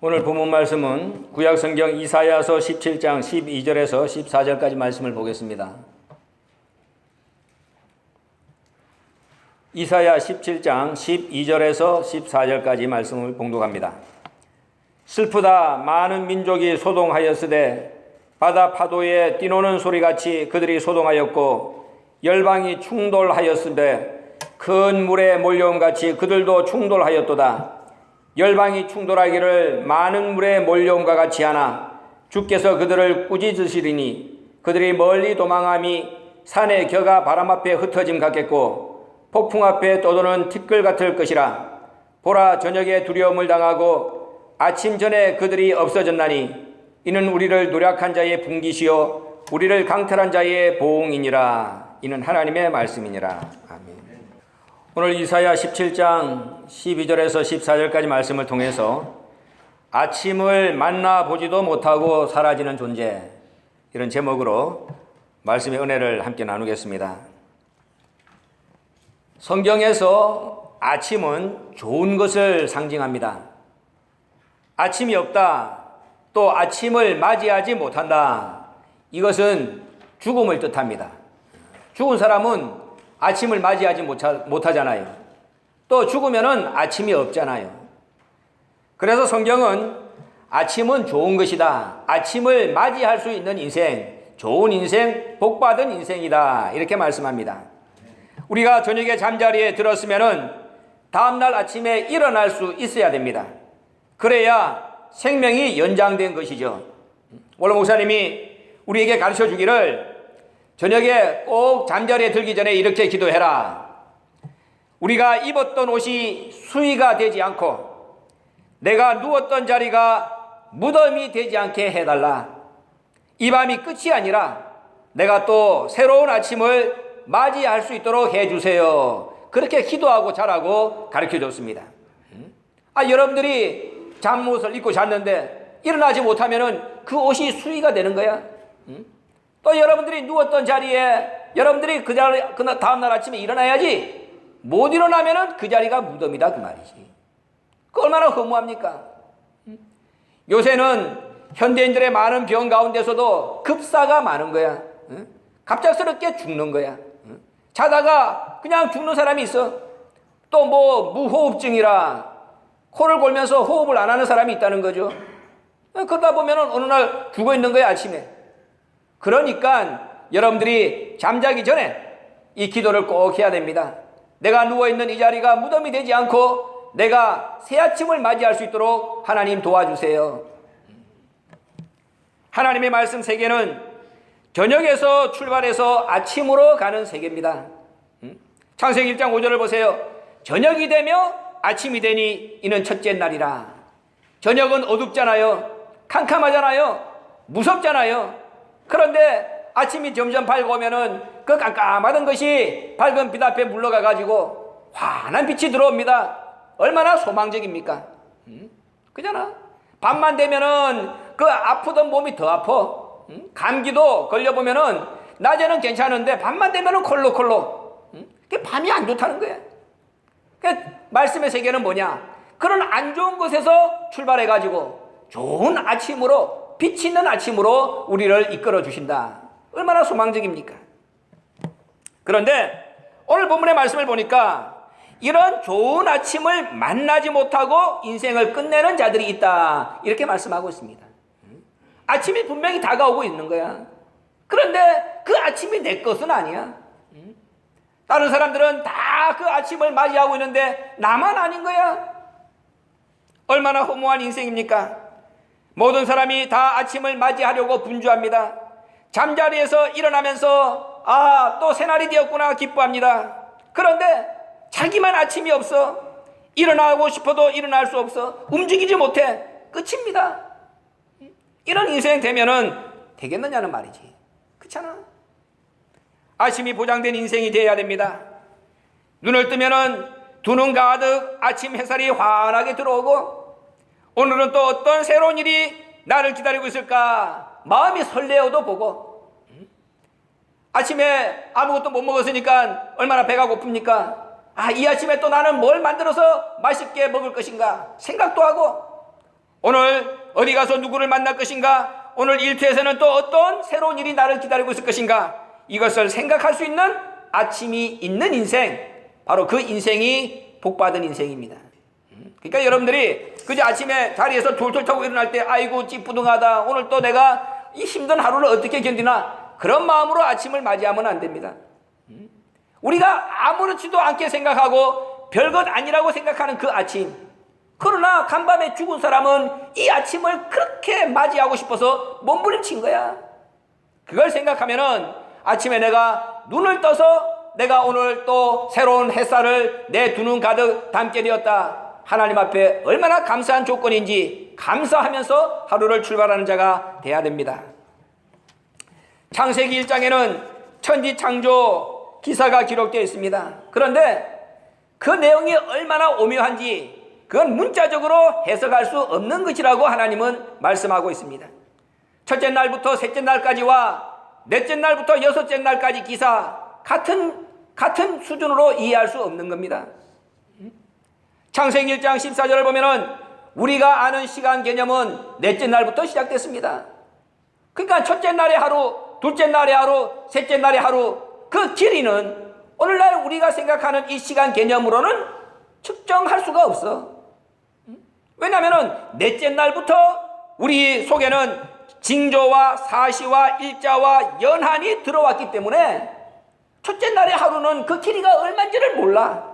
오늘 본문 말씀은 구약성경 이사야서 17장 12절에서 14절까지 말씀을 보겠습니다. 이사야 17장 12절에서 14절까지 말씀을 봉독합니다. 슬프다 많은 민족이 소동하였으되 바다 파도에 뛰노는 소리같이 그들이 소동하였고 열방이 충돌하였으되 큰 물에 몰려옴같이 그들도 충돌하였도다. 열방이 충돌하기를 많은 물에 몰려옴과 같이 하나 주께서 그들을 꾸짖으시리니 그들이 멀리 도망함이 산의 겨가 바람 앞에 흩어짐 같겠고 폭풍 앞에 떠도는 티끌 같을 것이라. 보라 저녁에 두려움을 당하고 아침 전에 그들이 없어졌나니 이는 우리를 노력한 자의 분깃이요 우리를 강탈한 자의 보응이니라. 이는 하나님의 말씀이니라. 아멘. 오늘 이사야 17장 12절에서 14절까지 말씀을 통해서 아침을 만나보지도 못하고 사라지는 존재, 이런 제목으로 말씀의 은혜를 함께 나누겠습니다. 성경에서 아침은 좋은 것을 상징합니다. 아침이 없다, 또 아침을 맞이하지 못한다, 이것은 죽음을 뜻합니다. 죽은 사람은 아침을 맞이하지 못하잖아요. 또 죽으면은 아침이 없잖아요. 그래서 성경은 아침은 좋은 것이다, 아침을 맞이할 수 있는 인생, 좋은 인생, 복받은 인생이다, 이렇게 말씀합니다. 우리가 저녁에 잠자리에 들었으면은 다음날 아침에 일어날 수 있어야 됩니다. 그래야 생명이 연장된 것이죠. 오늘 목사님이 우리에게 가르쳐 주기를 저녁에 꼭 잠자리에 들기 전에 이렇게 기도해라. 우리가 입었던 옷이 수위가 되지 않고 내가 누웠던 자리가 무덤이 되지 않게 해달라. 이 밤이 끝이 아니라 내가 또 새로운 아침을 맞이할 수 있도록 해주세요. 그렇게 기도하고 자라고 가르쳐 줬습니다. 여러분들이 잠옷을 입고 잤는데 일어나지 못하면은 그 옷이 수위가 되는 거야. 또 여러분들이 누웠던 자리에 여러분들이 그 다음날 아침에 일어나야지. 못 일어나면은 그 자리가 무덤이다, 그 말이지. 그 얼마나 허무합니까? 요새는 현대인들의 많은 병 가운데서도 급사가 많은 거야. 갑작스럽게 죽는 거야. 자다가 그냥 죽는 사람이 있어. 또 뭐 무호흡증이라 코를 골면서 호흡을 안 하는 사람이 있다는 거죠. 그러다 보면은 어느 날 죽어 있는 거야, 아침에. 그러니까 여러분들이 잠자기 전에 이 기도를 꼭 해야 됩니다. 내가 누워있는 이 자리가 무덤이 되지 않고 내가 새 아침을 맞이할 수 있도록 하나님 도와주세요. 하나님의 말씀 세계는 저녁에서 출발해서 아침으로 가는 세계입니다. 창세기 1장 5절을 보세요. 저녁이 되며 아침이 되니 이는 첫째 날이라. 저녁은 어둡잖아요. 캄캄하잖아요. 무섭잖아요. 그런데 아침이 점점 밝아오면은 그 깜깜하던 것이 밝은 빛 앞에 물러가 가지고 환한 빛이 들어옵니다. 얼마나 소망적입니까? 그잖아. 밤만 되면은 그 아프던 몸이 더 아파. 감기도 걸려보면은 낮에는 괜찮은데 밤만 되면은 콜록콜록. 그게 밤이 안 좋다는 거야. 그러니까 말씀의 세계는 뭐냐? 그런 안 좋은 것에서 출발해 가지고 좋은 아침으로, 빛이 있는 아침으로 우리를 이끌어 주신다. 얼마나 소망적입니까? 그런데 오늘 본문의 말씀을 보니까 이런 좋은 아침을 만나지 못하고 인생을 끝내는 자들이 있다, 이렇게 말씀하고 있습니다. 아침이 분명히 다가오고 있는 거야. 그런데 그 아침이 내 것은 아니야. 다른 사람들은 다 그 아침을 맞이하고 있는데 나만 아닌 거야. 얼마나 허무한 인생입니까? 모든 사람이 다 아침을 맞이하려고 분주합니다. 잠자리에서 일어나면서 또 새날이 되었구나 기뻐합니다. 그런데 자기만 아침이 없어. 일어나고 싶어도 일어날 수 없어. 움직이지 못해. 끝입니다. 이런 인생 되면은 되겠느냐는 말이지. 그렇잖아. 아침이 보장된 인생이 되어야 됩니다. 눈을 뜨면은 두 눈 가득 아침 햇살이 환하게 들어오고 오늘은 또 어떤 새로운 일이 나를 기다리고 있을까 마음이 설레어도 보고, 아침에 아무것도 못 먹었으니까 얼마나 배가 고픕니까? 이 아침에 또 나는 뭘 만들어서 맛있게 먹을 것인가 생각도 하고, 오늘 어디 가서 누구를 만날 것인가? 오늘 일터에서는 또 어떤 새로운 일이 나를 기다리고 있을 것인가? 이것을 생각할 수 있는 아침이 있는 인생, 바로 그 인생이 복받은 인생입니다. 그러니까 여러분들이 그저 아침에 자리에서 툴툴 타고 일어날 때 아이고 찌뿌둥하다, 오늘 또 내가 이 힘든 하루를 어떻게 견디나, 그런 마음으로 아침을 맞이하면 안 됩니다. 우리가 아무렇지도 않게 생각하고 별것 아니라고 생각하는 그 아침, 그러나 간밤에 죽은 사람은 이 아침을 그렇게 맞이하고 싶어서 몸부림친 거야. 그걸 생각하면은 아침에 내가 눈을 떠서 내가 오늘 또 새로운 햇살을 내 두 눈 가득 담게 되었다, 하나님 앞에 얼마나 감사한 조건인지 감사하면서 하루를 출발하는 자가 돼야 됩니다. 창세기 1장에는 천지 창조 기사가 기록되어 있습니다. 그런데 그 내용이 얼마나 오묘한지 그건 문자적으로 해석할 수 없는 것이라고 하나님은 말씀하고 있습니다. 첫째 날부터 셋째 날까지와 넷째 날부터 여섯째 날까지 기사 같은 수준으로 이해할 수 없는 겁니다. 창세기 1장 14절을 보면은 우리가 아는 시간 개념은 넷째 날부터 시작됐습니다. 그러니까 첫째 날의 하루, 둘째 날의 하루, 셋째 날의 하루, 그 길이는 오늘날 우리가 생각하는 이 시간 개념으로는 측정할 수가 없어. 왜냐하면 넷째 날부터 우리 속에는 징조와 사시와 일자와 연한이 들어왔기 때문에 첫째 날의 하루는 그 길이가 얼마인지를 몰라.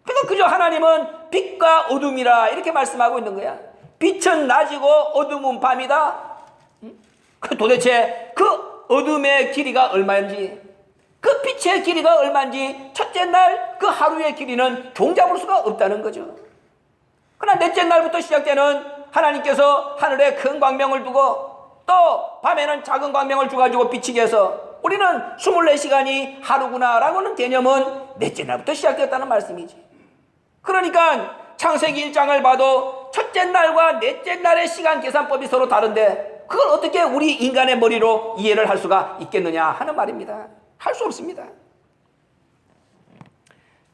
그러니까 그저 하나님은 빛과 어둠이라 이렇게 말씀하고 있는 거야. 빛은 낮이고 어둠은 밤이다. 도대체 그 어둠의 길이가 얼마인지, 그 빛의 길이가 얼마인지 첫째 날 그 하루의 길이는 종잡을 수가 없다는 거죠. 그러나 넷째 날부터 시작되는 하나님께서 하늘에 큰 광명을 두고 또 밤에는 작은 광명을 주가지고 비치게 해서 우리는 24시간이 하루구나 라고는 개념은 넷째 날부터 시작되었다는 말씀이지. 그러니까 창세기 1장을 봐도 첫째 날과 넷째 날의 시간 계산법이 서로 다른데 그걸 어떻게 우리 인간의 머리로 이해를 할 수가 있겠느냐 하는 말입니다. 할 수 없습니다.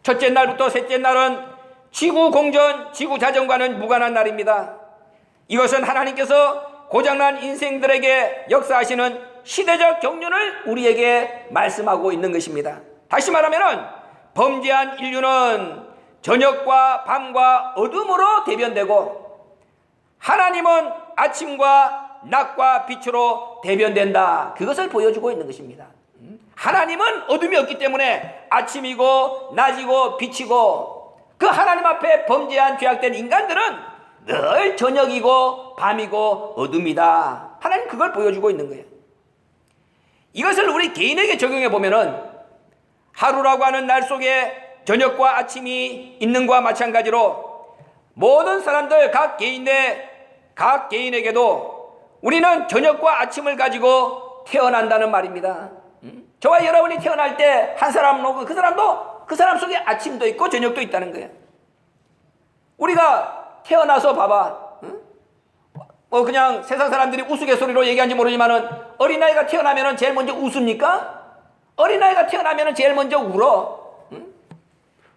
첫째 날부터 셋째 날은 지구 공전, 지구 자전과는 무관한 날입니다. 이것은 하나님께서 고장난 인생들에게 역사하시는 시대적 경륜을 우리에게 말씀하고 있는 것입니다. 다시 말하면 범죄한 인류는 저녁과 밤과 어둠으로 대변되고 하나님은 아침과 낮과 빛으로 대변된다. 그것을 보여주고 있는 것입니다. 하나님은 어둠이 없기 때문에 아침이고 낮이고 빛이고, 그 하나님 앞에 범죄한 죄악된 인간들은 늘 저녁이고 밤이고 어둠이다. 하나님 그걸 보여주고 있는 거예요. 이것을 우리 개인에게 적용해 보면은 하루라고 하는 날 속에 저녁과 아침이 있는 것과 마찬가지로 모든 사람들 각 개인에게도 우리는 저녁과 아침을 가지고 태어난다는 말입니다. 저와 여러분이 태어날 때 한 사람 오고 그 사람 속에 아침도 있고 저녁도 있다는 거예요. 우리가 태어나서 봐봐. 그냥 세상 사람들이 우스갯소리로 얘기하는지 모르지만은 어린아이가 태어나면은 제일 먼저 웃습니까? 어린아이가 태어나면은 제일 먼저 울어.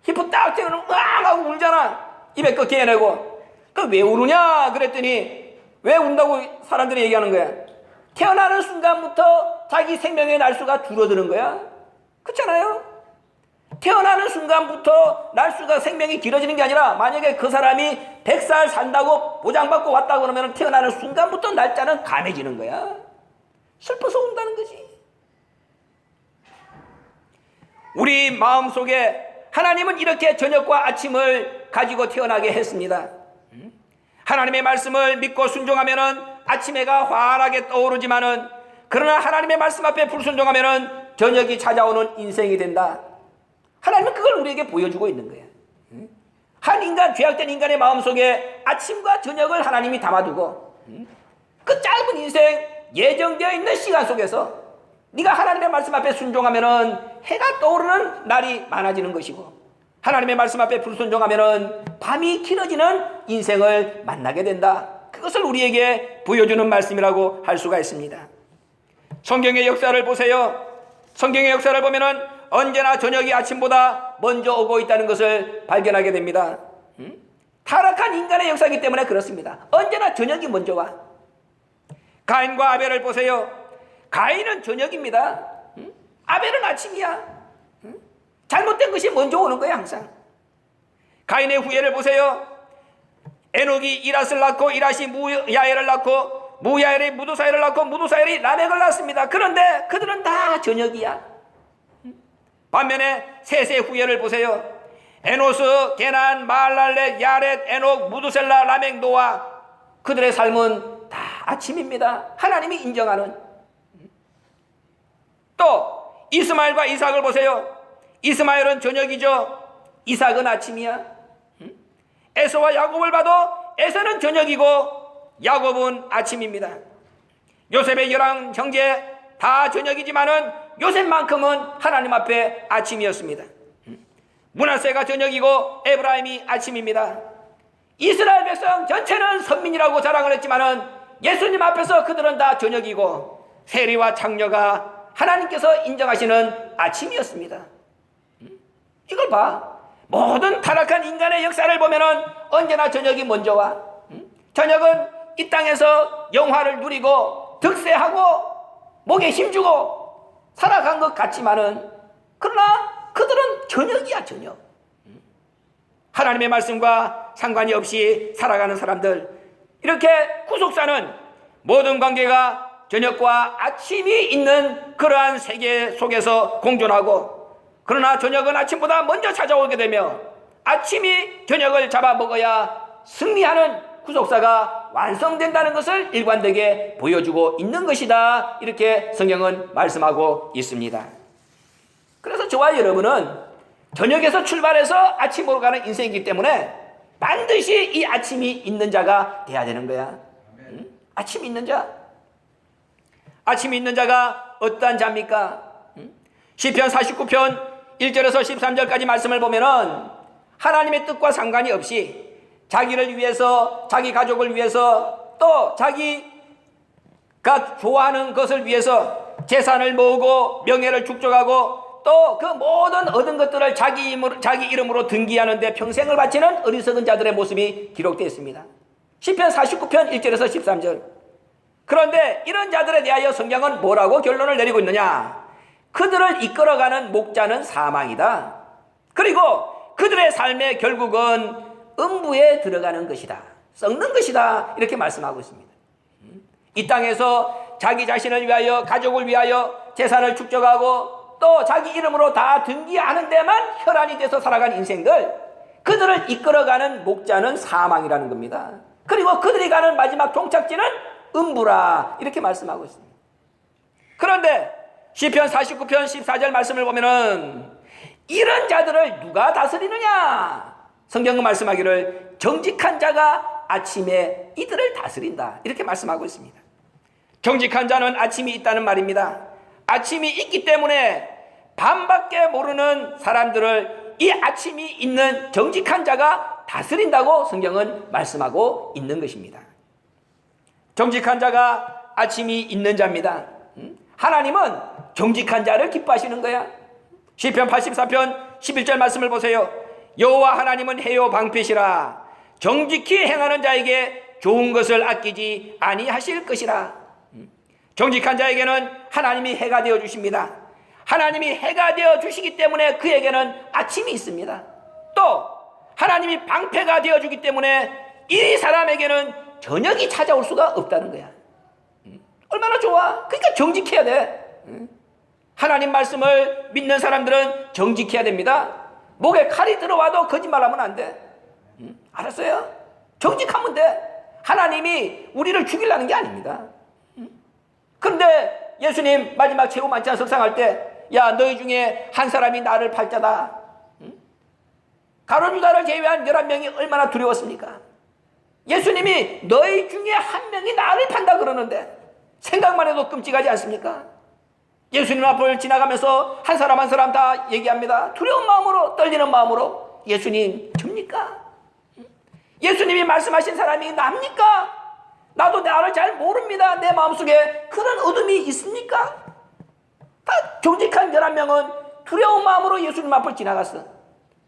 히프 딱 태어나면 으악 하고 울잖아. 입에 거 개내고. 그 왜 우느냐 그랬더니 왜 운다고 사람들이 얘기하는 거야. 태어나는 순간부터 자기 생명의 날수가 줄어드는 거야. 그렇잖아요. 태어나는 순간부터 날수가 생명이 길어지는 게 아니라 만약에 그 사람이 100살 산다고 보장받고 왔다 그러면 태어나는 순간부터 날짜는 감해지는 거야. 슬퍼서 운다는 거지. 우리 마음속에 하나님은 이렇게 저녁과 아침을 가지고 태어나게 했습니다. 하나님의 말씀을 믿고 순종하면은 아침 해가 환하게 떠오르지만은, 그러나 하나님의 말씀 앞에 불순종하면은 저녁이 찾아오는 인생이 된다. 하나님은 그걸 우리에게 보여주고 있는 거예요. 한 인간, 죄악된 인간의 마음속에 아침과 저녁을 하나님이 담아두고 그 짧은 인생, 예정되어 있는 시간 속에서 네가 하나님의 말씀 앞에 순종하면은 해가 떠오르는 날이 많아지는 것이고, 하나님의 말씀 앞에 불순종하면은 밤이 길어지는 인생을 만나게 된다. 그것을 우리에게 보여주는 말씀이라고 할 수가 있습니다. 성경의 역사를 보세요. 성경의 역사를 보면은 언제나 저녁이 아침보다 먼저 오고 있다는 것을 발견하게 됩니다. 타락한 인간의 역사이기 때문에 그렇습니다. 언제나 저녁이 먼저 와. 가인과 아벨을 보세요. 가인은 저녁입니다. 아벨은 아침이야. 잘못된 것이 먼저 오는 거예요, 항상. 가인의 후예를 보세요. 에녹이 이랏을 낳고 이랏이 무야엘을 낳고 무야엘이 무두사엘을 낳고 무두사엘이 라멕을 낳습니다. 그런데 그들은 다 저녁이야. 반면에 셋의 후예를 보세요. 에노스, 게난, 마할랄렛, 야렛, 에녹, 무두셀라, 라멕, 노아. 그들의 삶은 다 아침입니다. 하나님이 인정하는. 또 이스마엘과 이삭을 보세요. 이스마엘은 저녁이죠. 이삭은 아침이야. 에서와 야곱을 봐도 에서는 저녁이고 야곱은 아침입니다. 요셉의 11 형제 다 저녁이지만은 요셉만큼은 하나님 앞에 아침이었습니다. 므낫세가 저녁이고 에브라임이 아침입니다. 이스라엘 백성 전체는 선민이라고 자랑을 했지만은 예수님 앞에서 그들은 다 저녁이고 세리와 창녀가 하나님께서 인정하시는 아침이었습니다. 이걸 봐. 모든 타락한 인간의 역사를 보면은 언제나 저녁이 먼저 와. 저녁은 이 땅에서 영화를 누리고 득세하고 목에 힘주고 살아간 것 같지만은 그러나 그들은 저녁이야, 저녁. 하나님의 말씀과 상관이 없이 살아가는 사람들, 이렇게 구속사는 모든 관계가 저녁과 아침이 있는 그러한 세계 속에서 공존하고, 그러나 저녁은 아침보다 먼저 찾아오게 되며 아침이 저녁을 잡아먹어야 승리하는 구속사가 완성된다는 것을 일관되게 보여주고 있는 것이다. 이렇게 성경은 말씀하고 있습니다. 그래서 저와 여러분은 저녁에서 출발해서 아침으로 가는 인생이기 때문에 반드시 이 아침이 있는 자가 돼야 되는 거야. 아침이 있는 자. 아침이 있는 자가 어떠한 자입니까? 시편 49편 1절에서 13절까지 말씀을 보면은 하나님의 뜻과 상관이 없이 자기를 위해서, 자기 가족을 위해서, 또 자기가 좋아하는 것을 위해서 재산을 모으고 명예를 축적하고 또 그 모든 얻은 것들을 자기 이름으로 등기하는데 평생을 바치는 어리석은 자들의 모습이 기록되어 있습니다. 시편 49편 1절에서 13절. 그런데 이런 자들에 대하여 성경은 뭐라고 결론을 내리고 있느냐? 그들을 이끌어가는 목자는 사망이다. 그리고 그들의 삶의 결국은 음부에 들어가는 것이다. 썩는 것이다. 이렇게 말씀하고 있습니다. 이 땅에서 자기 자신을 위하여, 가족을 위하여 재산을 축적하고 또 자기 이름으로 다 등기하는 데만 혈안이 돼서 살아간 인생들, 그들을 이끌어가는 목자는 사망이라는 겁니다. 그리고 그들이 가는 마지막 종착지는 음부라. 이렇게 말씀하고 있습니다. 그런데 시편 49편 14절 말씀을 보면은 이런 자들을 누가 다스리느냐? 성경은 말씀하기를 정직한 자가 아침에 이들을 다스린다. 이렇게 말씀하고 있습니다. 정직한 자는 아침이 있다는 말입니다. 아침이 있기 때문에 밤밖에 모르는 사람들을 이 아침이 있는 정직한 자가 다스린다고 성경은 말씀하고 있는 것입니다. 정직한 자가 아침이 있는 자입니다. 하나님은 정직한 자를 기뻐하시는 거야. 시편 84편 11절 말씀을 보세요. 여호와 하나님은 해요 방패시라. 정직히 행하는 자에게 좋은 것을 아끼지 아니하실 것이라. 정직한 자에게는 하나님이 해가 되어 주십니다. 하나님이 해가 되어 주시기 때문에 그에게는 아침이 있습니다. 또 하나님이 방패가 되어 주기 때문에 이 사람에게는 저녁이 찾아올 수가 없다는 거야. 얼마나 좋아. 그러니까 정직해야 돼. 하나님 말씀을 믿는 사람들은 정직해야 됩니다. 목에 칼이 들어와도 거짓말하면 안 돼. 알았어요? 정직하면 돼. 하나님이 우리를 죽이려는 게 아닙니다. 그런데 예수님 마지막 최후 만찬 석상할 때, 야, 너희 중에 한 사람이 나를 팔자다. 가룟 유다를 제외한 11명이 얼마나 두려웠습니까? 예수님이 너희 중에 한 명이 나를 판다 그러는데 생각만 해도 끔찍하지 않습니까? 예수님 앞을 지나가면서 한 사람 한 사람 다 얘기합니다. 두려운 마음으로, 떨리는 마음으로. 예수님 접니까? 예수님이 말씀하신 사람이 납니까? 나도 나를 잘 모릅니다. 내 마음속에 그런 어둠이 있습니까? 다 정직한 11명은 두려운 마음으로 예수님 앞을 지나갔어.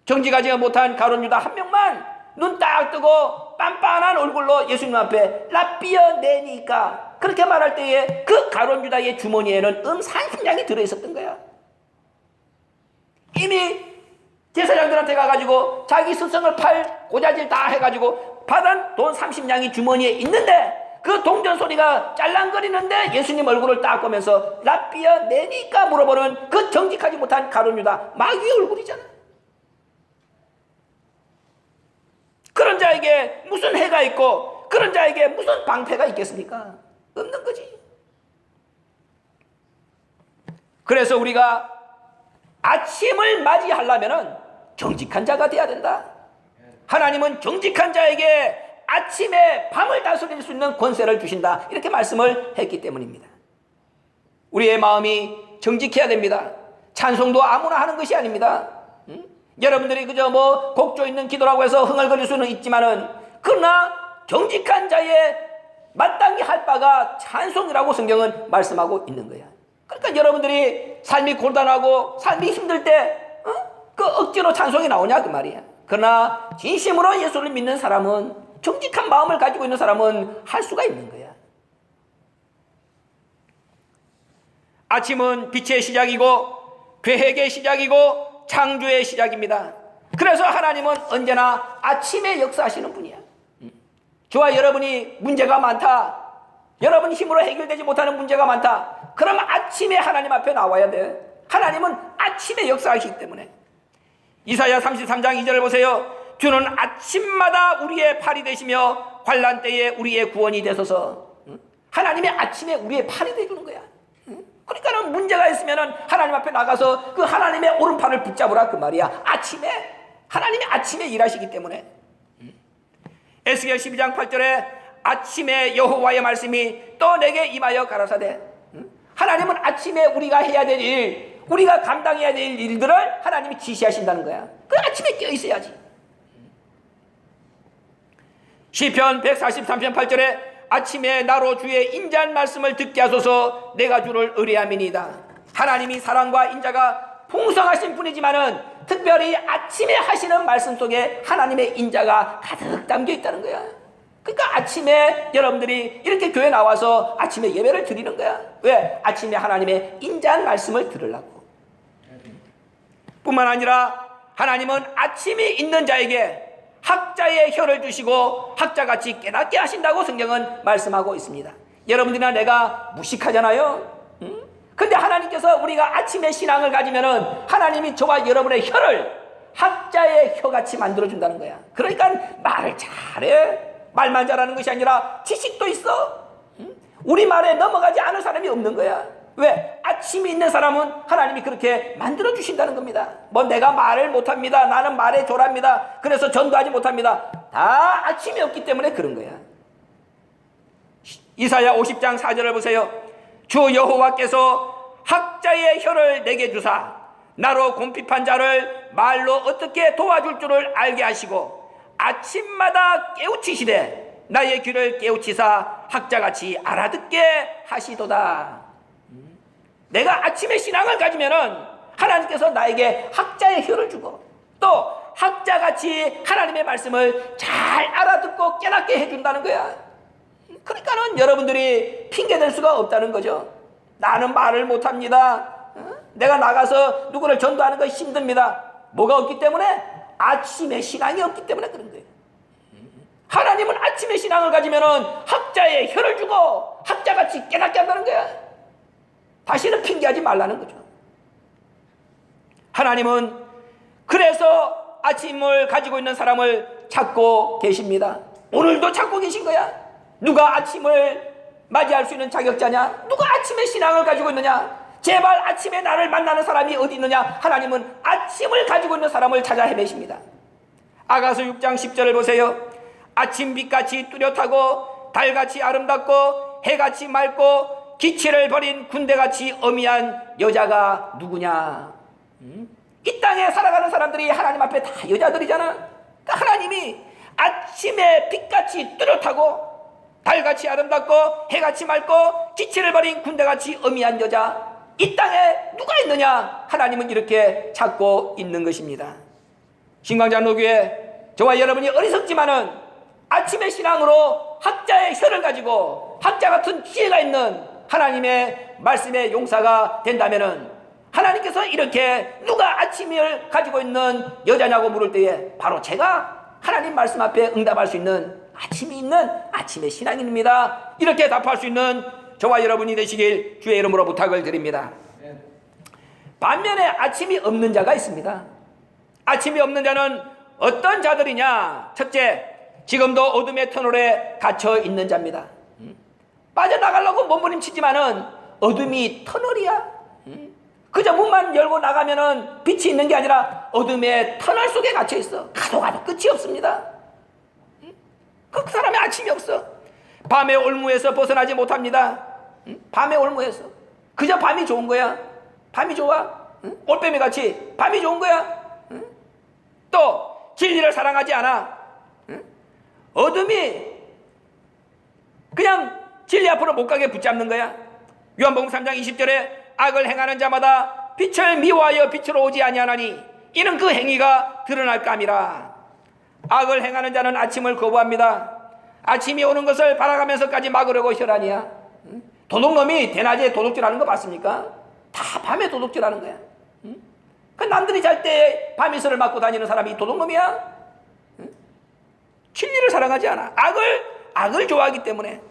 정직하지 못한 가룟 유다 한 명만 눈 딱 뜨고 빤빤한 얼굴로 예수님 앞에 라삐어 내니까 그렇게 말할 때에 그 가룟 유다의 주머니에는 30냥이 들어있었던 거야. 이미 제사장들한테 가가지고 자기 스승을 팔 고자질 다 해가지고 받은 돈 30냥이 주머니에 있는데 그 동전 소리가 짤랑거리는데 예수님 얼굴을 딱 보면서 라삐어 내니까 물어보는 그 정직하지 못한 가룟 유다 마귀의 얼굴이잖아. 그런 자에게 무슨 해가 있고 그런 자에게 무슨 방패가 있겠습니까? 없는 거지. 그래서 우리가 아침을 맞이하려면 정직한 자가 돼야 된다. 하나님은 정직한 자에게 아침에 밤을 다스릴 수 있는 권세를 주신다. 이렇게 말씀을 했기 때문입니다. 우리의 마음이 정직해야 됩니다. 찬송도 아무나 하는 것이 아닙니다. 여러분들이 그저 뭐 곡조 있는 기도라고 해서 흥얼거릴 수는 있지만은 그러나 정직한 자의 마땅히 할 바가 찬송이라고 성경은 말씀하고 있는 거야. 그러니까 여러분들이 삶이 고단하고 삶이 힘들 때 그 억지로 찬송이 나오냐 그 말이야. 그러나 진심으로 예수를 믿는 사람은 정직한 마음을 가지고 있는 사람은 할 수가 있는 거야. 아침은 빛의 시작이고 계획의 시작이고 창조의 시작입니다. 그래서 하나님은 언제나 아침에 역사하시는 분이야. 저와 여러분이 문제가 많다. 여러분 힘으로 해결되지 못하는 문제가 많다. 그러면 아침에 하나님 앞에 나와야 돼. 하나님은 아침에 역사하시기 때문에. 이사야 33장 2절을 보세요. 주는 아침마다 우리의 팔이 되시며 환난 때에 우리의 구원이 되소서. 하나님이 아침에 우리의 팔이 되주는 거야. 그러니까 문제가 있으면 하나님 앞에 나가서 그 하나님의 오른팔을 붙잡으라 그 말이야. 아침에 하나님이 아침에 일하시기 때문에. 에스겔 12장 8절에 아침에 여호와의 말씀이 또 내게 임하여 가라사대. 하나님은 아침에 우리가 해야 될 일, 우리가 감당해야 될 일들을 하나님이 지시하신다는 거야. 그 아침에 깨어 있어야지. 시편 143편 8절에 아침에 나로 주의 인자한 말씀을 듣게 하소서. 내가 주를 의뢰함이니이다. 하나님이 사랑과 인자가 풍성하신 분이지만은 특별히 아침에 하시는 말씀 속에 하나님의 인자가 가득 담겨 있다는 거야. 그러니까 아침에 여러분들이 이렇게 교회 나와서 아침에 예배를 드리는 거야. 왜? 아침에 하나님의 인자한 말씀을 들으려고. 뿐만 아니라 하나님은 아침이 있는 자에게 학자의 혀를 주시고 학자같이 깨닫게 하신다고 성경은 말씀하고 있습니다. 여러분들이나 내가 무식하잖아요. 근데 하나님께서 우리가 아침에 신앙을 가지면은 하나님이 저와 여러분의 혀를 학자의 혀같이 만들어준다는 거야. 그러니까 말을 잘해. 말만 잘하는 것이 아니라 지식도 있어. 우리 말에 넘어가지 않을 사람이 없는 거야. 왜? 아침이 있는 사람은 하나님이 그렇게 만들어주신다는 겁니다. 뭐 내가 말을 못합니다. 나는 말에 조랍니다. 그래서 전도하지 못합니다. 다 아침이 없기 때문에 그런 거야. 이사야 50장 4절을 보세요. 주 여호와께서 학자의 혀를 내게 주사 나로 궁핍한 자를 말로 어떻게 도와줄 줄을 알게 하시고 아침마다 깨우치시되 나의 귀를 깨우치사 학자같이 알아듣게 하시도다. 내가 아침에 신앙을 가지면은 하나님께서 나에게 학자의 혀를 주고 또 학자같이 하나님의 말씀을 잘 알아듣고 깨닫게 해준다는 거야. 그러니까는 여러분들이 핑계댈 수가 없다는 거죠. 나는 말을 못합니다. 내가 나가서 누구를 전도하는 거 힘듭니다. 뭐가 없기 때문에? 아침에 신앙이 없기 때문에 그런 거예요. 하나님은 아침에 신앙을 가지면은 학자의 혀를 주고 학자같이 깨닫게 한다는 거야. 다시는 핑계하지 말라는 거죠. 하나님은 그래서 아침을 가지고 있는 사람을 찾고 계십니다. 오늘도 찾고 계신 거야. 누가 아침을 맞이할 수 있는 자격자냐? 누가 아침에 신앙을 가지고 있느냐? 제발 아침에 나를 만나는 사람이 어디 있느냐? 하나님은 아침을 가지고 있는 사람을 찾아 헤매십니다. 아가서 6장 10절을 보세요. 아침 빛같이 뚜렷하고 달같이 아름답고 해같이 맑고 기치를 버린 군대같이 어미한 여자가 누구냐? 이 땅에 살아가는 사람들이 하나님 앞에 다 여자들이잖아. 그러니까 하나님이 아침에 빛같이 뚜렷하고 달같이 아름답고 해같이 맑고 기치를 버린 군대같이 어미한 여자, 이 땅에 누가 있느냐? 하나님은 이렇게 찾고 있는 것입니다. 신광장로교회 저와 여러분이 어리석지만은 아침의 신앙으로 학자의 혀를 가지고 학자 같은 지혜가 있는 하나님의 말씀의 용사가 된다면은 하나님께서 이렇게 누가 아침을 가지고 있는 여자냐고 물을 때에 바로 제가 하나님 말씀 앞에 응답할 수 있는 아침이 있는 아침의 신앙인입니다. 이렇게 답할 수 있는 저와 여러분이 되시길 주의 이름으로 부탁을 드립니다. 반면에 아침이 없는 자가 있습니다. 아침이 없는 자는 어떤 자들이냐? 첫째, 지금도 어둠의 터널에 갇혀 있는 자입니다. 빠져나가려고 몸부림치지만은 어둠이 터널이야. 그저 문만 열고 나가면은 빛이 있는 게 아니라 어둠의 터널 속에 갇혀 있어. 가도 끝이 없습니다. 그 사람의 아침이 없어. 밤의 올무에서 벗어나지 못합니다. 밤의 올무에서 그저 밤이 좋은 거야. 밤이 좋아. 올빼미 같이 밤이 좋은 거야. 또 진리를 사랑하지 않아. 어둠이 그냥 진리 앞으로 못 가게 붙잡는 거야. 요한복음 3장 20절에 악을 행하는 자마다 빛을 미워하여 빛으로 오지 아니하나니 이는 그 행위가 드러날까 함이라. 악을 행하는 자는 아침을 거부합니다. 아침이 오는 것을 바라가면서까지 막으려고 혈안이야. 도둑놈이 대낮에 도둑질하는 거 봤습니까? 다 밤에 도둑질하는 거야. 그 남들이 잘 때 밤이슬을 맞고 다니는 사람이 도둑놈이야? 진리를 사랑하지 않아. 악을 좋아하기 때문에.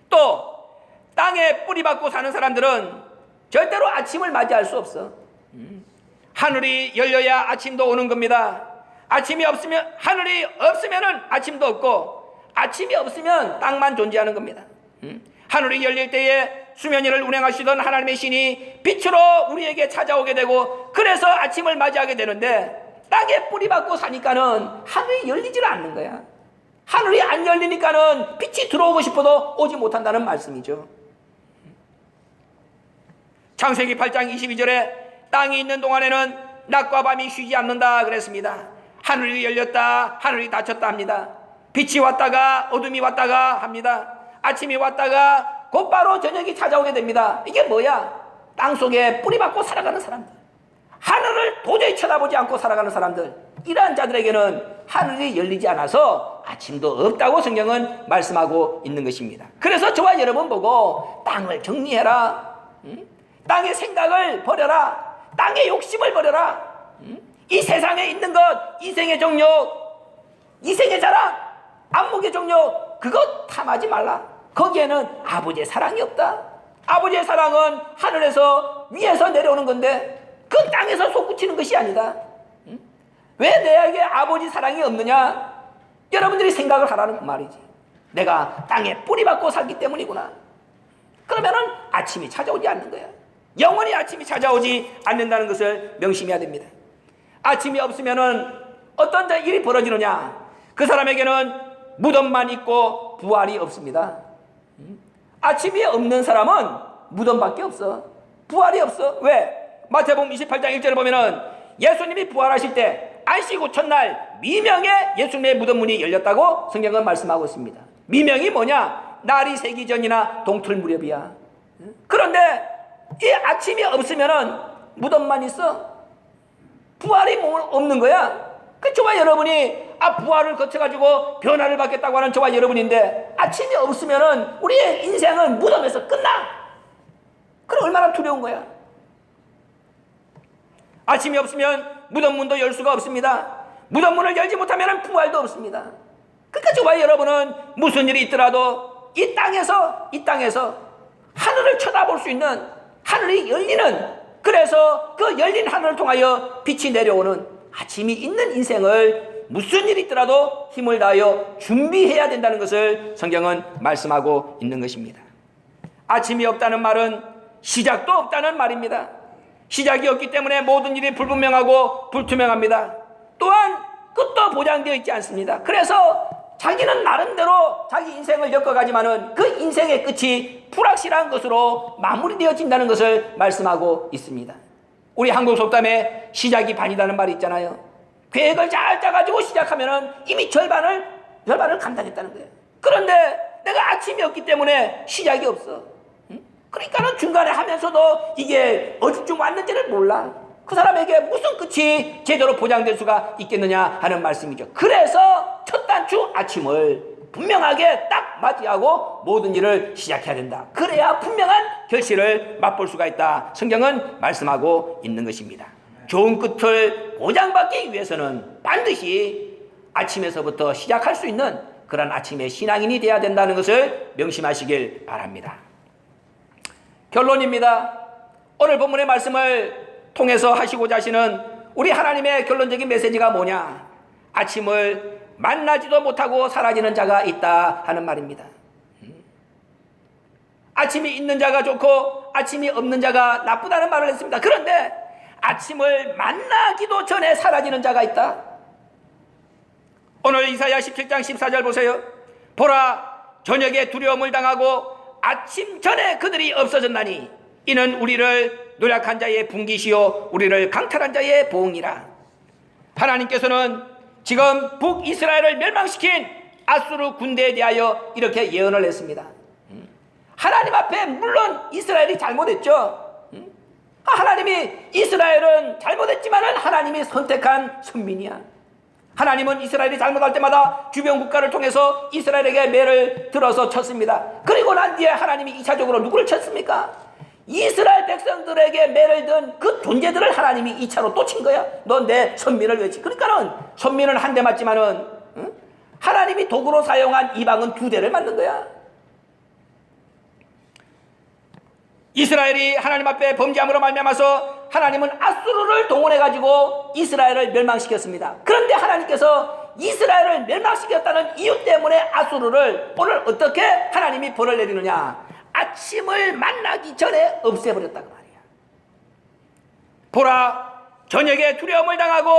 또 땅에 뿌리박고 사는 사람들은 절대로 아침을 맞이할 수 없어. 하늘이 열려야 아침도 오는 겁니다. 아침이 없으면, 하늘이 없으면은 아침도 없고, 아침이 없으면 땅만 존재하는 겁니다. 하늘이 열릴 때에 수면 위를 운행하시던 하나님의 신이 빛으로 우리에게 찾아오게 되고, 그래서 아침을 맞이하게 되는데, 땅에 뿌리박고 사니까는 하늘이 열리질 않는 거야. 하늘이 안 열리니까는 빛이 들어오고 싶어도 오지 못한다는 말씀이죠. 창세기 8장 22절에 땅이 있는 동안에는 낮과 밤이 쉬지 않는다 그랬습니다. 하늘이 열렸다, 하늘이 닫혔다 합니다. 빛이 왔다가 어둠이 왔다가 합니다. 아침이 왔다가 곧바로 저녁이 찾아오게 됩니다. 이게 뭐야? 땅속에 뿌리박고 살아가는 사람들, 하늘을 도저히 쳐다보지 않고 살아가는 사람들, 이러한 자들에게는 하늘이 열리지 않아서 아침도 없다고 성경은 말씀하고 있는 것입니다. 그래서 저와 여러분 보고 땅을 정리해라, 땅의 생각을 버려라, 땅의 욕심을 버려라, 이 세상에 있는 것, 이생의 정욕, 이생의 자랑, 안목의 정욕, 그것 탐하지 말라. 거기에는 아버지의 사랑이 없다. 아버지의 사랑은 하늘에서 위에서 내려오는 건데 그 땅에서 솟구치는 것이 아니다. 왜 내에게 아버지 사랑이 없느냐? 여러분들이 생각을 하라는 말이지. 내가 땅에 뿌리박고 살기 때문이구나. 그러면은 아침이 찾아오지 않는 거야. 영원히 아침이 찾아오지 않는다는 것을 명심해야 됩니다. 아침이 없으면은 어떤 일이 벌어지느냐? 그 사람에게는 무덤만 있고 부활이 없습니다. 아침이 없는 사람은 무덤밖에 없어. 부활이 없어. 왜? 마태복음 28장 1절에 보면은 예수님이 부활하실 때 안식 첫날 미명에 예수님의 무덤 문이 열렸다고 성경은 말씀하고 있습니다. 미명이 뭐냐? 날이 새기 전이나 동틀 무렵이야. 그런데 이 아침이 없으면은 무덤만 있어. 부활이 없는 거야. 그 저와 여러분이 부활을 거쳐가지고 변화를 받겠다고 하는 저와 여러분인데 아침이 없으면은 우리의 인생은 무덤에서 끝나. 그럼 얼마나 두려운 거야. 아침이 없으면 무덤 문도 열 수가 없습니다. 무덤 문을 열지 못하면 부활도 없습니다. 그러니까 저와 여러분은 무슨 일이 있더라도 이 땅에서 하늘을 쳐다볼 수 있는, 하늘이 열리는, 그래서 그 열린 하늘을 통하여 빛이 내려오는 아침이 있는 인생을 무슨 일이 있더라도 힘을 다하여 준비해야 된다는 것을 성경은 말씀하고 있는 것입니다. 아침이 없다는 말은 시작도 없다는 말입니다. 시작이 없기 때문에 모든 일이 불분명하고 불투명합니다. 또한 끝도 보장되어 있지 않습니다. 그래서 자기는 나름대로 자기 인생을 엮어가지만은 그 인생의 끝이 불확실한 것으로 마무리되어진다는 것을 말씀하고 있습니다. 우리 한국 속담에 시작이 반이라는 말이 있잖아요. 계획을 잘 짜가지고 시작하면은 이미 절반을 감당했다는 거예요. 그런데 내가 아침이 없기 때문에 시작이 없어. 그러니까는 중간에 하면서도 이게 어디쯤 왔는지를 몰라. 그 사람에게 무슨 끝이 제대로 보장될 수가 있겠느냐 하는 말씀이죠. 그래서 첫 단추 아침을 분명하게 딱 맞이하고 모든 일을 시작해야 된다. 그래야 분명한 결실을 맛볼 수가 있다. 성경은 말씀하고 있는 것입니다. 좋은 끝을 보장받기 위해서는 반드시 아침에서부터 시작할 수 있는 그런 아침의 신앙인이 되어야 된다는 것을 명심하시길 바랍니다. 결론입니다. 오늘 본문의 말씀을 통해서 하시고자 하시는 우리 하나님의 결론적인 메시지가 뭐냐? 아침을 만나지도 못하고 사라지는 자가 있다 하는 말입니다. 아침이 있는 자가 좋고 아침이 없는 자가 나쁘다는 말을 했습니다. 그런데 아침을 만나기도 전에 사라지는 자가 있다. 오늘 이사야 17장 14절 보세요. 보라, 저녁에 두려움을 당하고 아침 전에 그들이 없어졌나니 이는 우리를 노력한 자의 분기시요 우리를 강탈한 자의 보응이라. 하나님께서는 지금 북이스라엘을 멸망시킨 아수르 군대에 대하여 이렇게 예언을 했습니다. 하나님 앞에 물론 이스라엘이 잘못했죠. 하나님이 이스라엘은 잘못했지만은 하나님이 선택한 선민이야. 하나님은 이스라엘이 잘못할 때마다 주변 국가를 통해서 이스라엘에게 매를 들어서 쳤습니다. 그리고 난 뒤에 하나님이 2차적으로 누구를 쳤습니까? 이스라엘 백성들에게 매를 든 그 존재들을 하나님이 2차로 또 친 거야. 너 내 선민을 외치. 그러니까는 선민은 한 대 맞지만은 하나님이 도구로 사용한 이방은 2대를 맞는 거야. 이스라엘이 하나님 앞에 범죄함으로 말미암아서 하나님은 아수르를 동원해가지고 이스라엘을 멸망시켰습니다. 그런데 하나님께서 이스라엘을 멸망시켰다는 이유 때문에 아수르를 오늘 어떻게 하나님이 벌을 내리느냐? 아침을 만나기 전에 없애버렸다고 말이야. 보라, 저녁에 두려움을 당하고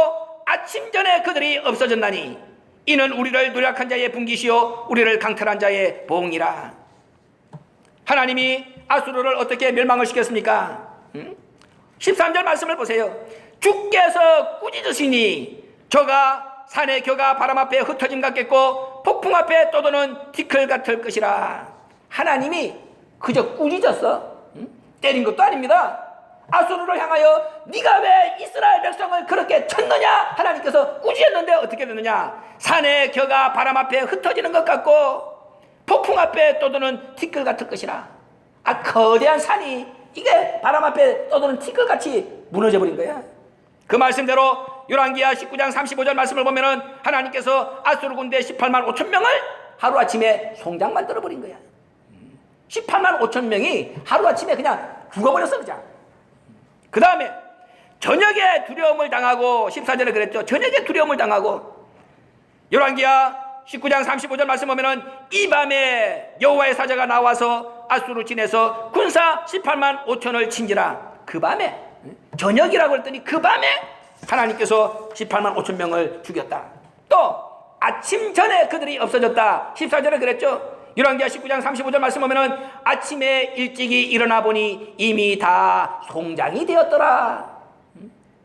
아침 전에 그들이 없어졌나니 이는 우리를 노력한 자의 분기시요 우리를 강탈한 자의 보응이라. 하나님이 아수르를 어떻게 멸망을 시켰습니까? 13절 말씀을 보세요. 주께서 꾸짖으시니 저가 산의 겨가 바람 앞에 흩어짐 같겠고 폭풍 앞에 떠도는 티끌 같을 것이라. 하나님이 그저 꾸짖었어. 때린 것도 아닙니다. 아수르를 향하여 네가 왜 이스라엘 백성을 그렇게 쳤느냐? 하나님께서 꾸짖었는데 어떻게 되느냐? 산의 겨가 바람 앞에 흩어지는 것 같고 폭풍 앞에 떠도는 티끌 같을 것이라. 거대한 산이 이게 바람 앞에 떠도는 티끌같이 무너져버린 거야. 그 말씀대로 열왕기하 19장 35절 말씀을 보면은 하나님께서 아수르 군대 18만 5천 명을 하루아침에 송장 만들어버린 거야. 18만 5천 명이 하루아침에 그냥 죽어버렸어. 그냥. 그 다음에 저녁에 두려움을 당하고 14절에 그랬죠. 저녁에 두려움을 당하고 열왕기하 19장 35절 말씀 보면은 이 밤에 여호와의 사자가 나와서 아수르 진에서 군사 18만 5천을 친지라. 그 밤에 저녁이라고 했더니 그 밤에 하나님께서 18만 5천 명을 죽였다. 또 아침 전에 그들이 없어졌다. 14절에 그랬죠. 열왕기하 19장 35절 말씀 보면은 아침에 일찍이 일어나 보니 이미 다 송장이 되었더라.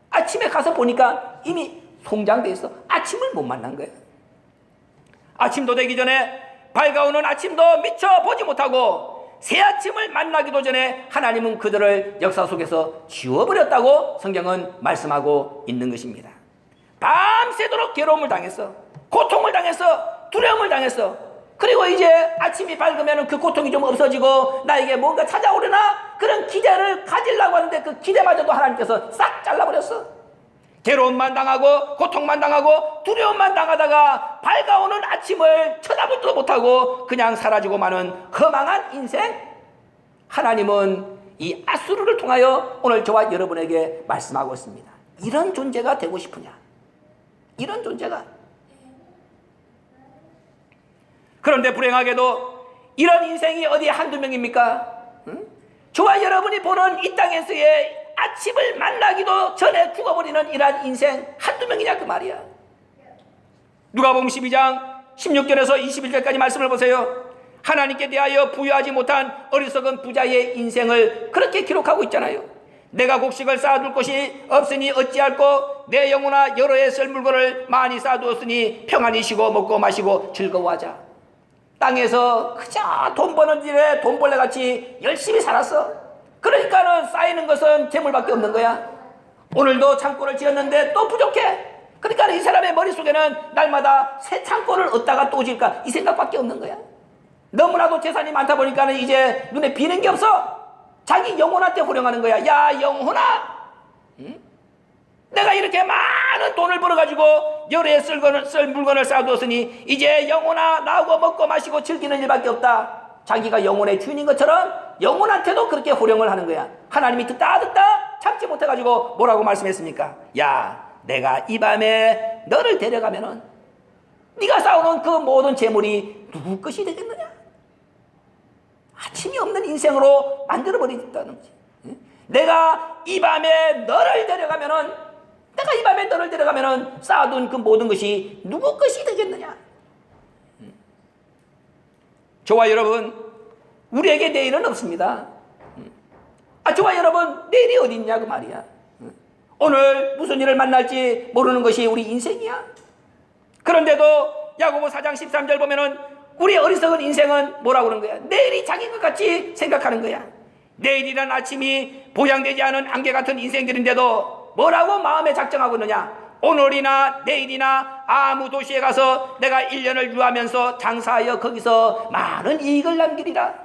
아침에 가서 보니까 이미 송장돼 있어. 아침을 못 만난 거야. 아침도 되기 전에 밝아오는 아침도 미처 보지 못하고 새 아침을 만나기도 전에 하나님은 그들을 역사 속에서 지워버렸다고 성경은 말씀하고 있는 것입니다. 밤새도록 괴로움을 당했어. 고통을 당했어. 두려움을 당했어. 그리고 이제 아침이 밝으면 그 고통이 좀 없어지고 나에게 뭔가 찾아오려나 그런 기대를 가지려고 하는데 그 기대마저도 하나님께서 싹 잘라버렸어. 괴로움만 당하고 고통만 당하고 두려움만 당하다가 밝아오는 아침을 쳐다보지도 못하고 그냥 사라지고 마는 허망한 인생. 하나님은 이 아수르를 통하여 오늘 저와 여러분에게 말씀하고 있습니다. 이런 존재가 되고 싶으냐? 이런 존재가. 그런데 불행하게도 이런 인생이 어디 한두 명입니까? 저와 여러분이 보는 이 땅에서의 아침을 만나기도 전에 죽어버리는 이러한 인생 한두 명이냐 그 말이야. 누가복음 12장 16절에서 21절까지 말씀을 보세요. 하나님께 대하여 부유하지 못한 어리석은 부자의 인생을 그렇게 기록하고 있잖아요. 내가 곡식을 쌓아둘 곳이 없으니 어찌할꼬 내 영혼아 여러 해 쓸 물건을 많이 쌓아두었으니 평안히 쉬고 먹고 마시고 즐거워하자. 땅에서 그저 돈 버는 일에 돈 벌레같이 열심히 살았어. 그러니까는 쌓이는 것은 재물밖에 없는 거야. 오늘도 창고를 지었는데 또 부족해. 그러니까 이 사람의 머릿속에는 날마다 새 창고를 얻다가 또 질까 이 생각밖에 없는 거야. 너무나도 재산이 많다 보니까 이제 눈에 비는 게 없어. 자기 영혼한테 호령하는 거야. 야 영혼아, 응? 내가 이렇게 많은 돈을 벌어가지고 열에 쓸 물건을 쌓아두었으니 이제 영혼아 나하고 먹고 마시고 즐기는 일밖에 없다. 자기가 영혼의 주인인 것처럼 영혼한테도 그렇게 호령을 하는 거야. 하나님이 듣다 참지 못해가지고 뭐라고 말씀했습니까? 야 내가 이 밤에 너를 데려가면은 네가 쌓아놓은 그 모든 재물이 누구 것이 되겠느냐? 아침이 없는 인생으로 만들어버리겠다는 거지. 내가 이 밤에 너를 데려가면은 쌓아둔 그 모든 것이 누구 것이 되겠느냐? 저와 여러분, 우리에게 내일은 없습니다. 저와 여러분, 내일이 어디 있냐 그 말이야. 오늘 무슨 일을 만날지 모르는 것이 우리 인생이야. 그런데도 야고보 4장 13절 보면은 우리 어리석은 인생은 뭐라고 그러는 거야? 내일이 자기 것 같이 생각하는 거야. 내일이란 아침이 보장되지 않은 안개 같은 인생들인데도 뭐라고 마음에 작정하고 있느냐? 오늘이나 내일이나 아무 도시에 가서 내가 1년을 유하면서 장사하여 거기서 많은 이익을 남기리라.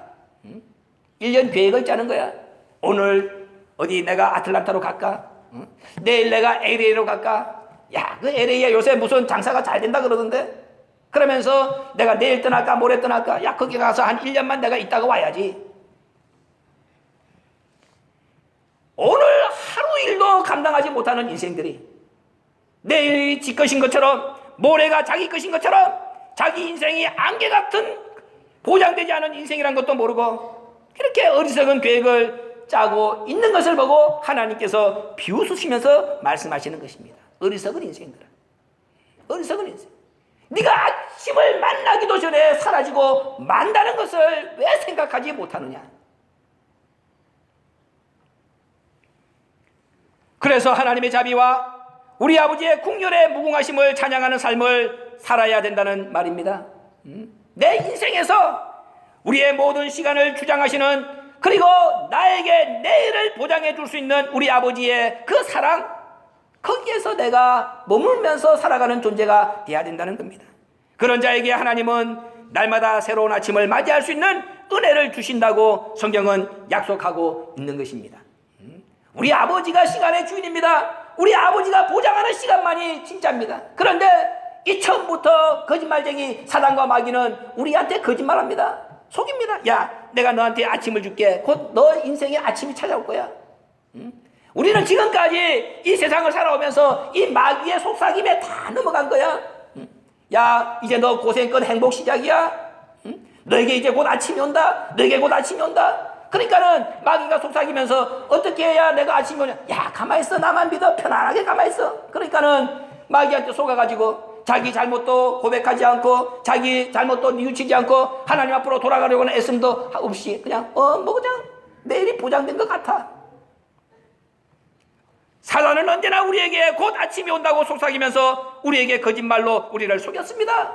1년 계획을 짜는 거야. 오늘 어디 내가 아틀란타로 갈까? 내일 내가 LA로 갈까? 야, 그 LA에 요새 무슨 장사가 잘 된다 그러던데? 그러면서 내가 내일 떠날까 모레 떠날까? 야, 거기 가서 한 1년만 내가 있다가 와야지. 오늘 하루 일도 감당하지 못하는 인생들이 내일이 지 것인 것처럼 모레가 자기 것인 것처럼 자기 인생이 안개 같은 보장되지 않은 인생이란 것도 모르고 이렇게 어리석은 계획을 짜고 있는 것을 보고 하나님께서 비웃으시면서 말씀하시는 것입니다. 어리석은 인생들아, 어리석은 인생. 네가 아침을 만나기도 전에 사라지고 만다는 것을 왜 생각하지 못하느냐? 그래서 하나님의 자비와 우리 아버지의 국률의 무궁하심을 찬양하는 삶을 살아야 된다는 말입니다. 내 인생에서 우리의 모든 시간을 주장하시는, 그리고 나에게 내일을 보장해 줄 수 있는 우리 아버지의 그 사랑, 거기에서 내가 머물면서 살아가는 존재가 되어야 된다는 겁니다. 그런 자에게 하나님은 날마다 새로운 아침을 맞이할 수 있는 은혜를 주신다고 성경은 약속하고 있는 것입니다. 우리 아버지가 시간의 주인입니다. 우리 아버지가 보장하는 시간만이 진짜입니다. 그런데 이 처음부터 거짓말쟁이 사단과 마귀는 우리한테 거짓말합니다. 속입니다. 야, 내가 너한테 아침을 줄게. 곧 너 인생의 아침이 찾아올 거야. 우리는 지금까지 이 세상을 살아오면서 이 마귀의 속삭임에 다 넘어간 거야. 야, 이제 너 고생끝 행복 시작이야. 너에게 이제 곧 아침이 온다. 너에게 곧 아침이 온다. 그러니까는 마귀가 속삭이면서 어떻게 해야 내가 아침이 오냐? 야, 가만히 있어. 나만 믿어. 편안하게 가만히 있어. 그러니까는 마귀한테 속아가지고 자기 잘못도 고백하지 않고 자기 잘못도 뉘우치지 않고 하나님 앞으로 돌아가려고는 애씀도 없이 그냥 뭐 그냥 내일이 보장된 것 같아. 사단은 언제나 우리에게 곧 아침이 온다고 속삭이면서 우리에게 거짓말로 우리를 속였습니다.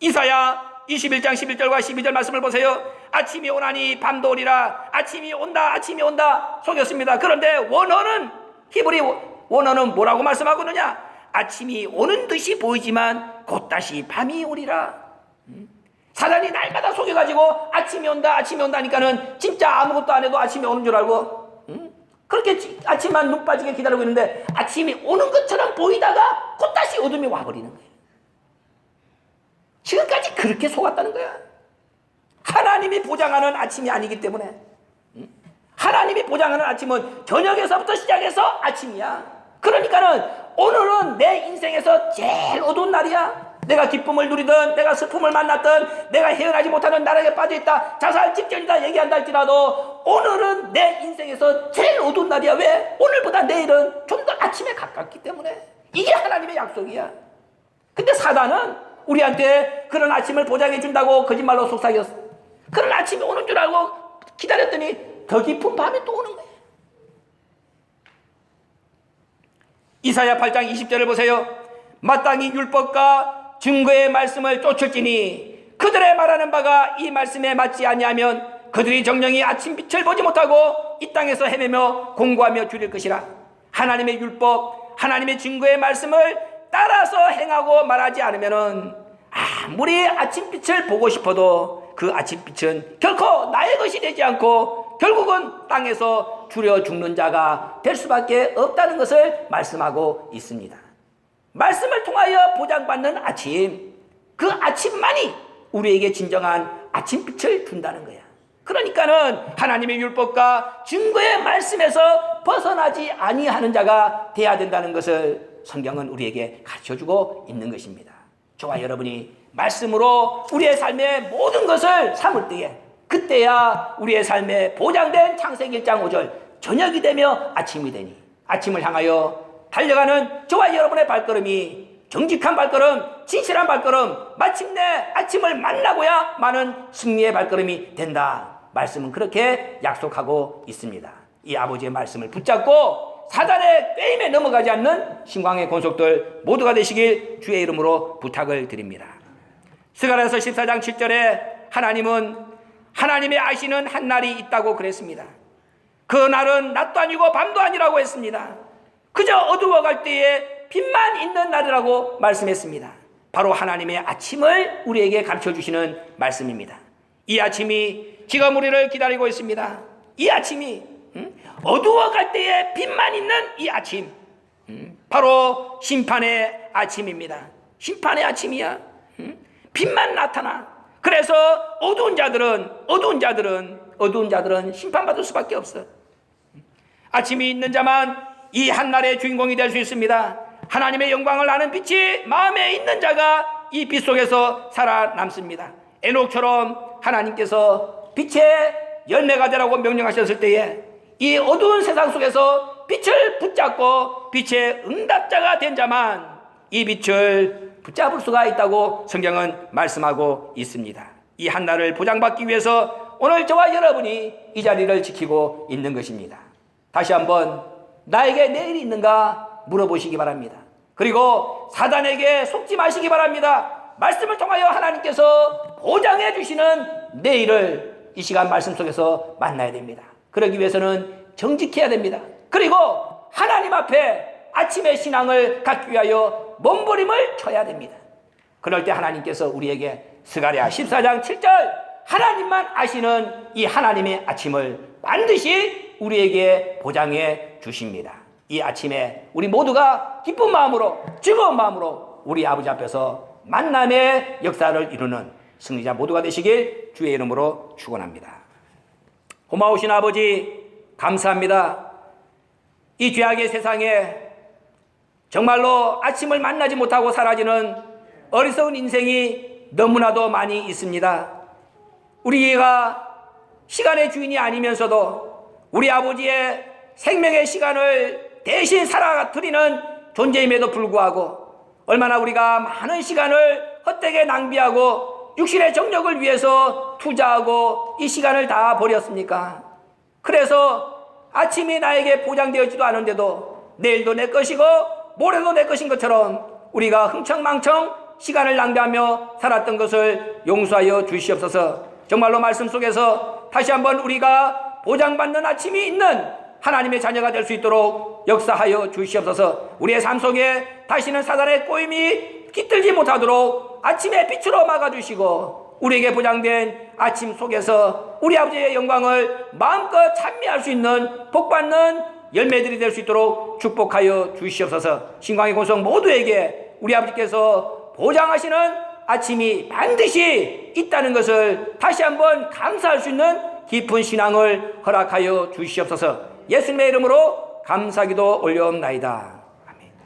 이사야 21장 11절과 12절 말씀을 보세요. 아침이 오나니 밤도 오리라. 아침이 온다, 아침이 온다 속였습니다. 그런데 원어는, 히브리 원어는 뭐라고 말씀하고 있느냐? 아침이 오는 듯이 보이지만 곧 다시 밤이 오리라. 사단이 날마다 속여가지고 아침이 온다, 아침이 온다니까는 진짜 아무것도 안 해도 아침이 오는 줄 알고 그렇게 아침만 눈 빠지게 기다리고 있는데 아침이 오는 것처럼 보이다가 곧 다시 어둠이 와버리는 거예요. 지금까지 그렇게 속았다는 거야. 하나님이 보장하는 아침이 아니기 때문에. 하나님이 보장하는 아침은 저녁에서부터 시작해서 아침이야. 그러니까는 오늘은 내 인생에서 제일 어두운 날이야. 내가 기쁨을 누리든 내가 슬픔을 만났든 내가 헤어나지 못하는 나락에 빠져있다, 자살 직전이다 얘기한다 할지라도 오늘은 내 인생에서 제일 어두운 날이야. 왜? 오늘보다 내일은 좀 더 아침에 가깝기 때문에. 이게 하나님의 약속이야. 근데 사단은 우리한테 그런 아침을 보장해 준다고 거짓말로 속삭였어. 그런 아침이 오는 줄 알고 기다렸더니 더 깊은 밤이 또 오는 거야. 이사야 8장 20절을 보세요. 마땅히 율법과 증거의 말씀을 쫓을지니 그들의 말하는 바가 이 말씀에 맞지 아니하면 그들이 정령이 아침 빛을 보지 못하고 이 땅에서 헤매며 공고하며 줄일 것이라. 하나님의 율법, 하나님의 증거의 말씀을 따라서 행하고 말하지 않으면은 아무리 아침빛을 보고 싶어도 그 아침빛은 결코 나의 것이 되지 않고 결국은 땅에서 주려 죽는 자가 될 수밖에 없다는 것을 말씀하고 있습니다. 말씀을 통하여 보장받는 아침, 그 아침만이 우리에게 진정한 아침빛을 준다는 거야. 그러니까는 하나님의 율법과 증거의 말씀에서 벗어나지 아니하는 자가 돼야 된다는 것을 성경은 우리에게 가르쳐주고 있는 것입니다. 저와 여러분이 말씀으로 우리의 삶의 모든 것을 삼을 때에, 그때야 우리의 삶에 보장된 창세기 1장 5절 저녁이 되며 아침이 되니, 아침을 향하여 달려가는 저와 여러분의 발걸음이 정직한 발걸음, 진실한 발걸음, 마침내 아침을 만나고야 마는 승리의 발걸음이 된다. 말씀은 그렇게 약속하고 있습니다. 이 아버지의 말씀을 붙잡고 사단의 꾀임에 넘어가지 않는 신광의 권속들 모두가 되시길 주의 이름으로 부탁을 드립니다. 스가랴서 14장 7절에 하나님은 하나님의 아시는 한 날이 있다고 그랬습니다. 그 날은 낮도 아니고 밤도 아니라고 했습니다. 그저 어두워갈 때에 빛만 있는 날이라고 말씀했습니다. 바로 하나님의 아침을 우리에게 가르쳐주시는 말씀입니다. 이 아침이 지금 우리를 기다리고 있습니다. 이 아침이 어두워갈 때에 빛만 있는 이 아침, 바로 심판의 아침입니다. 심판의 아침이야. 빛만 나타나. 그래서 어두운 자들은 심판받을 수밖에 없어. 아침이 있는 자만 이 한날의 주인공이 될 수 있습니다. 하나님의 영광을 아는 빛이 마음에 있는 자가 이 빛 속에서 살아남습니다. 에녹처럼 하나님께서 빛의 열매가 되라고 명령하셨을 때에 이 어두운 세상 속에서 빛을 붙잡고 빛의 응답자가 된 자만 이 빛을 붙잡을 수가 있다고 성경은 말씀하고 있습니다. 이 한날을 보장받기 위해서 오늘 저와 여러분이 이 자리를 지키고 있는 것입니다. 다시 한번 나에게 내일이 있는가 물어보시기 바랍니다. 그리고 사단에게 속지 마시기 바랍니다. 말씀을 통하여 하나님께서 보장해 주시는 내일을 이 시간 말씀 속에서 만나야 됩니다. 그러기 위해서는 정직해야 됩니다. 그리고 하나님 앞에 아침의 신앙을 갖기 위하여 몸부림을 쳐야 됩니다. 그럴 때 하나님께서 우리에게 스가랴 14장 7절 하나님만 아시는 이 하나님의 아침을 반드시 우리에게 보장해 주십니다. 이 아침에 우리 모두가 기쁜 마음으로, 즐거운 마음으로 우리 아버지 앞에서 만남의 역사를 이루는 승리자 모두가 되시길 주의 이름으로 축원합니다. 고마우신 아버지 감사합니다. 이 죄악의 세상에 정말로 아침을 만나지 못하고 사라지는 어리석은 인생이 너무나도 많이 있습니다. 우리가 시간의 주인이 아니면서도 우리 아버지의 생명의 시간을 대신 살아드리는 존재임에도 불구하고 얼마나 우리가 많은 시간을 헛되게 낭비하고 육신의 정력을 위해서 투자하고 이 시간을 다 버렸습니까? 그래서 아침이 나에게 보장되어지도 않은데도 내일도 내 것이고 모레도 내 것인 것처럼 우리가 흥청망청 시간을 낭비하며 살았던 것을 용서하여 주시옵소서. 정말로 말씀 속에서 다시 한번 우리가 보장받는 아침이 있는 하나님의 자녀가 될 수 있도록 역사하여 주시옵소서. 우리의 삶 속에 다시는 사단의 꼬임이 깃들지 못하도록 아침의 빛으로 막아주시고 우리에게 보장된 아침 속에서 우리 아버지의 영광을 마음껏 찬미할 수 있는 복받는 열매들이 될 수 있도록 축복하여 주시옵소서. 신광의 권속 모두에게 우리 아버지께서 보장하시는 아침이 반드시 있다는 것을 다시 한번 감사할 수 있는 깊은 신앙을 허락하여 주시옵소서. 예수님의 이름으로 감사기도 올려옵나이다.